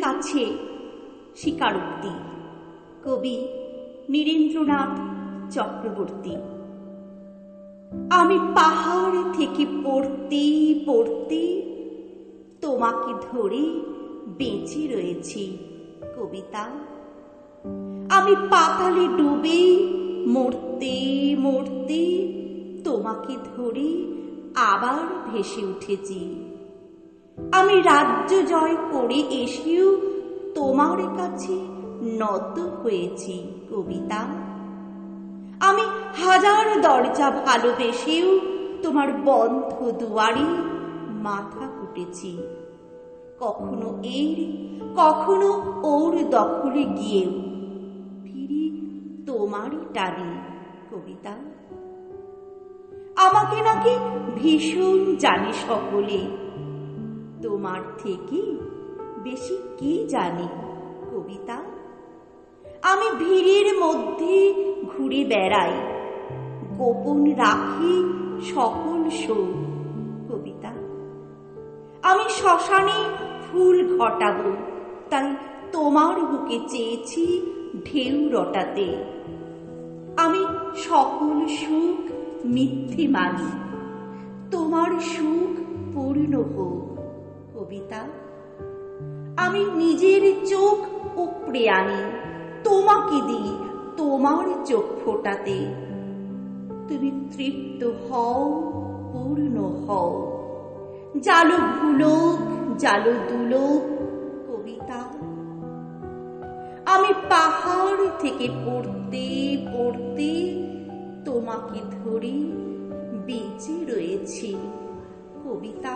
কাছে স্বীকারোক্তি। কবি নীরেন্দ্রনাথ চক্রবর্তী। আমি পাহাড় থেকে পড়তে পড়তে তোমাকে ধরে বেঁচে রয়েছি কবিতা। আমি পাতালে ডুবে মরতে মরতে তোমাকে ধরে আবার ভেসে উঠেছি। আমি রাজ্য জয় করে এসেও তোমার কাছে নত হয়েছি কবিতা। আমি হাজার দরজা ভালোবেসেও তোমার বন্ধ দুয়ারে মাথা কুটেছি। কখনো এর কখনো ওর দখলে গিয়েও ফিরি তোমারই টানে কবিতা। আমাকে নাকি ভীষণ জানে সকলে, তোমার থেকে বেশি কি জানি কবিতা। আমি ভিড়ের মধ্যে ঘুরে বেড়াই, গোপন রাখি সকল শোক কবিতা। আমি শ্মশানে ফুল ঘটাবো, তাই তোমার বুকে চেয়েছি ঢেউ রটাতে। আমি সকল সুখ মিথ্যে মানি, তোমার সুখ পূর্ণ হোক কবিতা। আমি নিজের চোখ উপড়ে আনি, তোমাকে দিই তোমার চোখ ফোটাতে। তুমি তৃপ্ত হও, পূর্ণ হও, জালো ভুলোক জালো দুলোক কবিতা। আমি পাহাড় থেকে পড়তে পড়তে তোমাকে ধরে বেঁচে রয়েছি কবিতা।